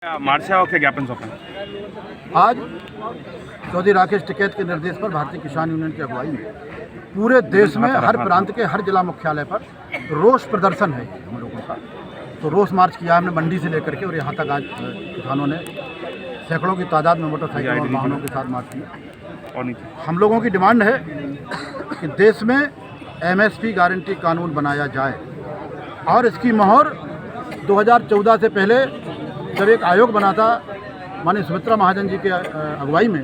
मार्च से क्या ज्ञापन सौंपा? आज चौधरी राकेश टिकैत के निर्देश पर भारतीय किसान यूनियन की अगुवाई में पूरे देश में हर प्रांत के हर जिला मुख्यालय पर रोष प्रदर्शन है हम लोगों का। तो रोष मार्च किया हमने मंडी से लेकर के और यहाँ तक आज किसानों ने सैकड़ों की तादाद में मोटरसाइकिल और वाहनों के साथ मार्च किया। हम लोगों की डिमांड है कि देश में एमएसपी गारंटी कानून बनाया जाए और इसकी मोहर 2014 से पहले जब एक आयोग बना था माननीय सुमित्रा महाजन जी के अगुवाई में,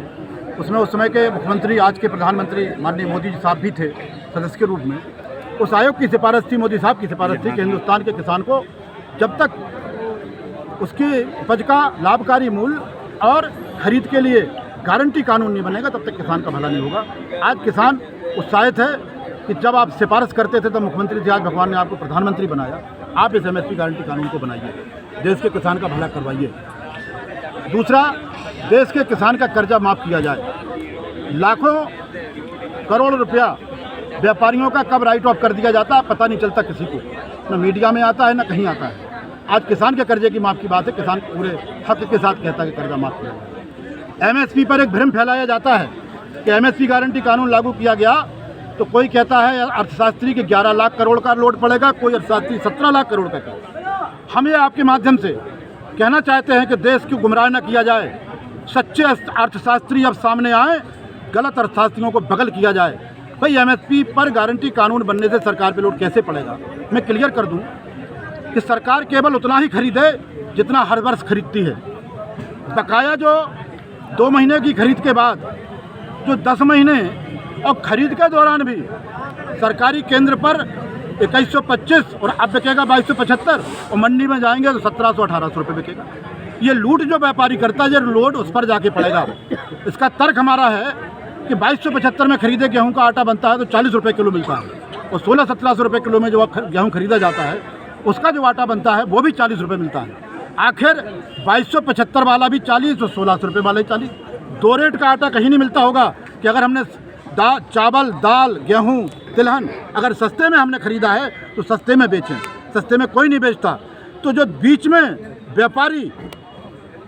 उसमें उस समय के मुख्यमंत्री आज के प्रधानमंत्री माननीय मोदी जी साहब भी थे सदस्य के रूप में। उस आयोग की सिफारिश थी, मोदी साहब की सिफारिश थी कि हिंदुस्तान के किसान को जब तक उसकी उपज का लाभकारी मूल्य और खरीद के लिए गारंटी कानून नहीं बनेगा तब तक किसान का भला नहीं होगा। आज किसान उत्साहित है कि जब आप सिफारिश करते थे तब मुख्यमंत्री जी, आज भगवान ने आपको प्रधानमंत्री बनाया, आप इस एमएसपी गारंटी कानून को बनाइए, देश के किसान का भला करवाइए। दूसरा, देश के किसान का कर्जा माफ़ किया जाए। लाखों करोड़ रुपया व्यापारियों का कब राइट ऑफ कर दिया जाता है पता नहीं चलता किसी को, न मीडिया में आता है न कहीं आता है। आज किसान के कर्जे की माफ़ की बात है, किसान पूरे हक के साथ कहता है कि कर्जा माफ़ किया जाए। एमएसपी पर एक भ्रम फैलाया जाता है कि एमएसपी गारंटी कानून लागू किया गया तो कोई कहता है अर्थशास्त्री के 11 लाख करोड़ का लोड पड़ेगा, कोई अर्थशास्त्री 17 लाख करोड़ का। हम ये आपके माध्यम से कहना चाहते हैं कि देश की गुमराह न किया जाए, सच्चे अर्थशास्त्री अब सामने आए, गलत अर्थशास्त्रियों को बगल किया जाए। भाई एमएसपी पर गारंटी कानून बनने से सरकार पे लोड कैसे पड़ेगा? मैं क्लियर कर दूं कि सरकार केवल उतना ही खरीदे जितना हर वर्ष खरीदती है। बकाया जो 2 महीने की खरीद के बाद जो 10 महीने और खरीद के दौरान भी सरकारी केंद्र पर 2125 और अब बिकेगा 2275 और मंडी में जाएंगे तो 1700-1800 रुपये बिकेगा। ये लूट जो व्यापारी करता है, ये लोड उस पर जाके पड़ेगा। इसका तर्क हमारा है कि 2275 में खरीदे गेहूं का आटा बनता है तो 40 रुपये किलो मिलता है और 1600-1700 रुपये किलो में जो गेहूं खरीदा जाता है उसका जो आटा बनता है वो भी 40 रुपये मिलता है। आखिर 2275 वाला भी 40 और 1600 रुपये वाला ही 40। 2 रेट का आटा कहीं नहीं मिलता होगा कि अगर हमने चावल, दाल, गेहूं, तिलहन अगर सस्ते में हमने खरीदा है तो सस्ते में बेचें। सस्ते में कोई नहीं बेचता। तो जो बीच में व्यापारी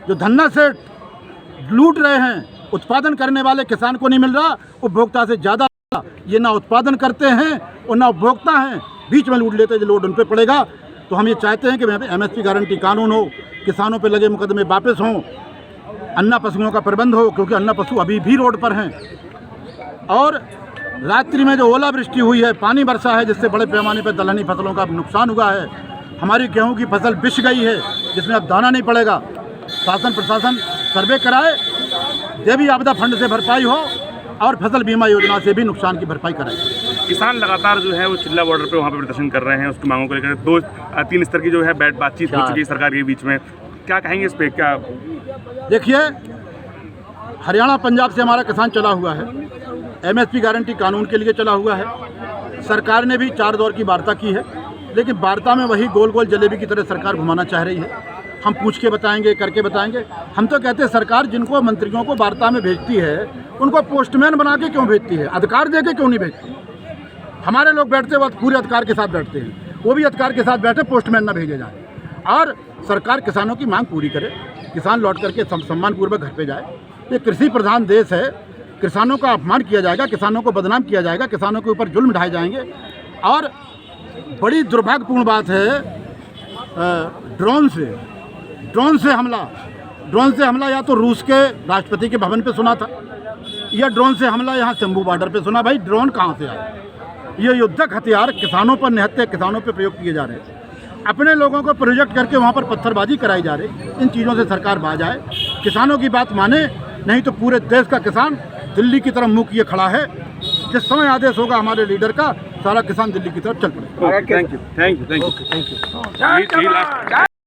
जो धन्ना सेठ लूट रहे हैं, उत्पादन करने वाले किसान को नहीं मिल रहा, उपभोक्ता से ज़्यादा ये ना उत्पादन करते हैं और ना उपभोक्ता हैं, बीच में लूट लेते हैं, जो लोड उन पर पड़ेगा। तो हम ये चाहते हैं कि एमएसपी गारंटी कानून हो, किसानों पर लगे मुकदमे वापस हों, अन्ना पशुओं का प्रबंध हो, क्योंकि अन्ना पशु अभी भी रोड पर हैं। और रात्रि में जो ओलावृष्टि हुई है, पानी बरसा है, जिससे बड़े पैमाने पर दलहनी फसलों का नुकसान हुआ है। हमारी गेहूं की फसल बिछ गई है जिसमें अब दाना नहीं पड़ेगा। शासन प्रशासन सर्वे कराए, देवी आपदा फंड से भरपाई हो और फसल बीमा योजना से भी नुकसान की भरपाई कराए। किसान लगातार जो है वो चिल्ला बॉर्डर पे वहाँ पे प्रदर्शन कर रहे हैं, उसकी मांगों को लेकर 2-3 स्तर की जो है बातचीत हो चुकी है सरकार के बीच में। क्या कहेंगे इस पे? क्या देखिए, हरियाणा पंजाब से हमारा किसान चला हुआ है, एमएसपी गारंटी कानून के लिए चला हुआ है। सरकार ने भी 4 दौर की वार्ता की है, लेकिन वार्ता में वही गोल गोल जलेबी की तरह सरकार घुमाना चाह रही है। हम पूछ के बताएंगे, करके बताएंगे। हम तो कहते हैं सरकार जिनको मंत्रियों को वार्ता में भेजती है उनको पोस्टमैन बना के क्यों भेजती है, अधिकार दे के क्यों नहीं भेजती? हमारे लोग बैठते वक्त पूरे अधिकार के साथ बैठते हैं, वो भी अधिकार के साथ बैठे, पोस्टमैन ना भेजे जाए और सरकार किसानों की मांग पूरी करे, किसान लौट करके सम्मानपूर्वक घर पे जाए। ये कृषि प्रधान देश है, किसानों का अपमान किया जाएगा, किसानों को बदनाम किया जाएगा, किसानों के ऊपर जुल्म ढाए जाएंगे। और बड़ी दुर्भाग्यपूर्ण बात है ड्रोन से हमला या तो रूस के राष्ट्रपति के भवन पे सुना था या ड्रोन से हमला यहाँ शंभू बॉर्डर पे सुना। भाई ड्रोन कहाँ से आया? ये युद्धक हथियार किसानों पर निहत्थे किसानों पे प्रयोग किए जा रहे हैं, अपने लोगों को प्रोजेक्ट करके वहाँ पर पत्थरबाजी कराई जा रही। इन चीज़ों से सरकार बाज आए, किसानों की बात माने, नहीं तो पूरे देश का किसान दिल्ली की तरफ मुँह किए खड़ा है। जिस समय आदेश होगा हमारे लीडर का, सारा किसान दिल्ली की तरफ चल पड़ेगा। Thank you.